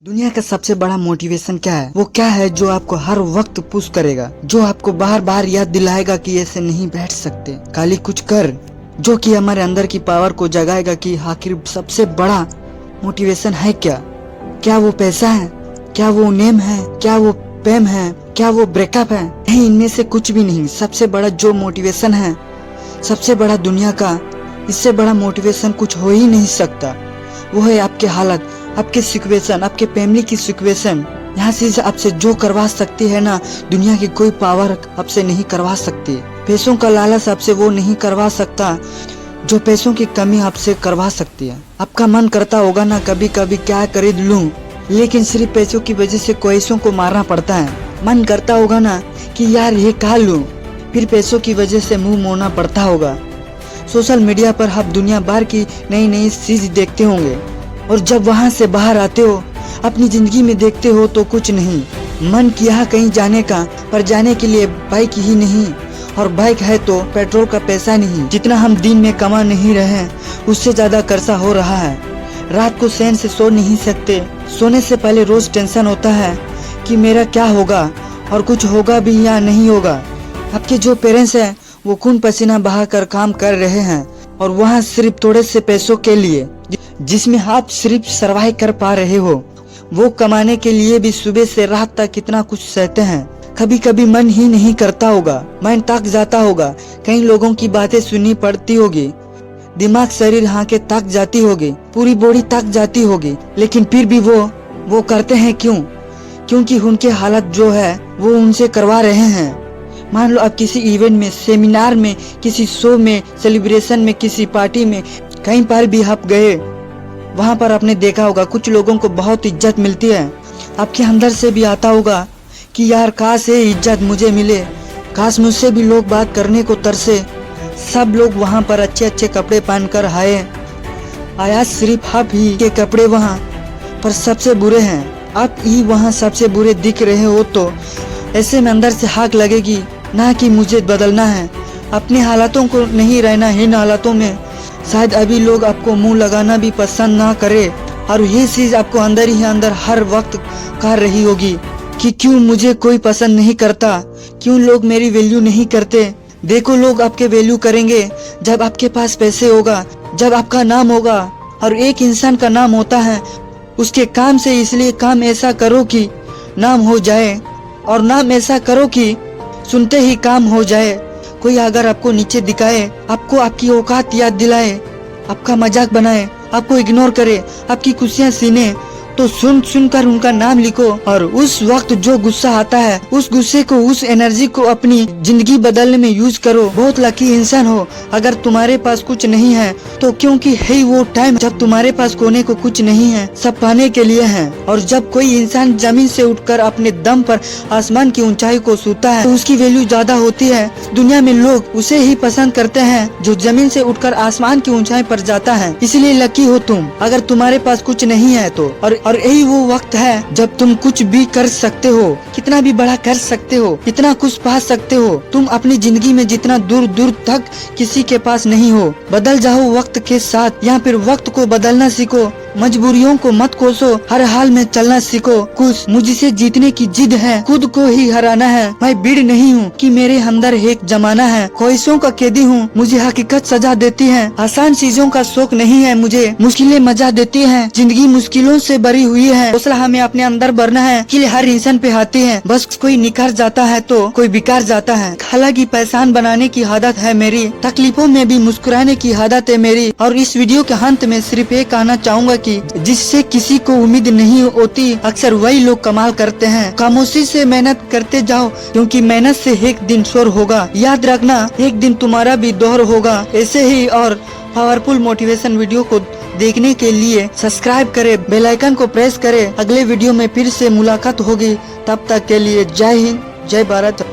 दुनिया का सबसे बड़ा मोटिवेशन क्या है? वो क्या है जो आपको हर वक्त पुश करेगा, जो आपको बार बार याद दिलाएगा कि ऐसे नहीं बैठ सकते, खाली कुछ कर, जो कि हमारे अंदर की पावर को जगाएगा कि आखिर सबसे बड़ा मोटिवेशन है क्या? क्या वो पैसा है? क्या वो नेम है? क्या वो प्रेम है? क्या वो ब्रेकअप है? नहीं, इनमें से कुछ भी नहीं। सबसे बड़ा जो मोटिवेशन है, सबसे बड़ा दुनिया का, इससे बड़ा मोटिवेशन कुछ हो ही नहीं सकता। वो है आपके हालत, आपके सिचुएशन, आपके फैमिली की सिचुएशन। यहाँ से आपसे जो करवा सकती है ना, दुनिया की कोई पावर आपसे नहीं करवा सकती। पैसों का लालच आपसे वो नहीं करवा सकता जो पैसों की कमी आपसे करवा सकती है। आपका मन करता होगा ना कभी कभी क्या खरीद लूं, लेकिन सिर्फ पैसों की वजह से ख्वाहिशों को मारना पड़ता है। मन करता होगा ना कि यार ये खा लूं, फिर पैसों की वजह से मुंह मोड़ना पड़ता होगा। सोशल मीडिया पर आप दुनिया भर की नई नई चीज देखते होंगे, और जब वहां से बाहर आते हो, अपनी जिंदगी में देखते हो तो कुछ नहीं। मन किया कहीं जाने का, पर जाने के लिए बाइक ही नहीं, और बाइक है तो पेट्रोल का पैसा नहीं। जितना हम दिन में कमा नहीं रहे हैं, उससे ज्यादा खर्चा हो रहा है। रात को चैन से सो नहीं सकते। सोने से पहले रोज टेंशन होता है कि मेरा क्या होगा, और कुछ होगा भी या नहीं होगा। आपके जो पेरेंट्स हैं वो खून पसीना बहाकर काम कर रहे हैं, और वहाँ सिर्फ थोड़े से पैसों के लिए, जिसमें आप सिर्फ सरवाइव कर पा रहे हो। वो कमाने के लिए भी सुबह से रात तक कितना कुछ सहते हैं। कभी कभी मन ही नहीं करता होगा, मन थक जाता होगा। कई लोगों की बातें सुननी पड़ती होगी, दिमाग शरीर आंखें थक जाती होगी, पूरी बॉडी थक जाती होगी, लेकिन फिर भी वो करते हैं क्यों? क्योंकि उनके हालत जो है वो उनसे करवा रहे हैं। मान लो आप किसी इवेंट में, सेमिनार में, किसी शो में, सेलिब्रेशन में, किसी पार्टी में, कहीं पर भी आप गए, वहां पर आपने देखा होगा कुछ लोगों को बहुत इज्जत मिलती है। आपके अंदर से भी आता होगा कि यार काश ये इज्जत मुझे मिले, काश मुझसे भी लोग बात करने को तरसे। सब लोग वहां पर अच्छे अच्छे कपड़े पहनकर आया सिर्फ आप ही के कपड़े वहां पर सबसे बुरे हैं। आप ही वहां सबसे बुरे दिख रहे हो, तो ऐसे में अंदर से हाक लगेगी ना कि मुझे बदलना है, अपने हालातों को नहीं रहना। इन हालातों में शायद अभी लोग आपको मुंह लगाना भी पसंद ना करे, और ये चीज आपको अंदर ही अंदर हर वक्त कर रही होगी कि क्यों मुझे कोई पसंद नहीं करता, क्यों लोग मेरी वैल्यू नहीं करते। देखो, लोग आपके वैल्यू करेंगे जब आपके पास पैसे होगा, जब आपका नाम होगा। और एक इंसान का नाम होता है उसके काम से, इसलिए काम ऐसा करो कि नाम हो जाए, और नाम ऐसा करो कि सुनते ही काम हो जाए। कोई अगर आपको नीचे दिखाए, आपको आपकी औकात याद दिलाए, आपका मजाक बनाए, आपको इग्नोर करे, आपकी खुशियां छीने, तो सुन कर उनका नाम लिखो, और उस वक्त जो गुस्सा आता है, उस गुस्से को, उस एनर्जी को अपनी जिंदगी बदलने में यूज करो। बहुत लकी इंसान हो अगर तुम्हारे पास कुछ नहीं है तो, क्योंकि है वो टाइम जब तुम्हारे पास कोने को कुछ नहीं है, सब पाने के लिए है। और जब कोई इंसान जमीन से उठकर अपने दम पर आसमान की ऊंचाई को छूता है तो उसकी वैल्यू ज्यादा होती है। दुनिया में लोग उसे ही पसंद करते हैं जो जमीन से उठकर आसमान की ऊंचाई पर जाता है। इसलिए लकी हो तुम अगर तुम्हारे पास कुछ नहीं है तो। और यही वो वक्त है जब तुम कुछ भी कर सकते हो, कितना भी बड़ा कर सकते हो, इतना कुछ पा सकते हो। तुम अपनी जिंदगी में जितना दूर दूर तक किसी के पास नहीं हो। बदल जाओ वक्त के साथ, या फिर वक्त को बदलना सीखो। मजबूरियों को मत कोसो, हर हाल में चलना सीखो। कुछ मुझसे जीतने की जिद है, खुद को ही हराना है। मैं भीड़ नहीं हूँ कि मेरे अंदर एक जमाना है, ख्वाहिशों का कैदी हूँ, मुझे हकीकत सजा देती है। आसान चीजों का शौक नहीं है मुझे, मुश्किलें मजा देती है। जिंदगी मुश्किलों से भरी हुई है, हौसला हमें अपने अंदर भरना है कि हर इंसान पे आती है। बस कोई निखर जाता है तो कोई बिकार जाता है। हालांकि पहचान बनाने की आदत है मेरी, तकलीफों में भी मुस्कुराने की आदत है मेरी। और इस वीडियो के अंत में सिर्फ ये कहना चाहूंगा कि जिससे किसी को उम्मीद नहीं होती, अक्सर वही लोग कमाल करते हैं। खामोशी से मेहनत करते जाओ, क्योंकि मेहनत से एक दिन शोर होगा। याद रखना, एक दिन तुम्हारा भी दौर होगा। ऐसे ही और पावरफुल मोटिवेशन वीडियो को देखने के लिए सब्सक्राइब करें, बेल आइकन को प्रेस करें। अगले वीडियो में फिर से मुलाकात होगी, तब तक के लिए जय हिंद, जय भारत।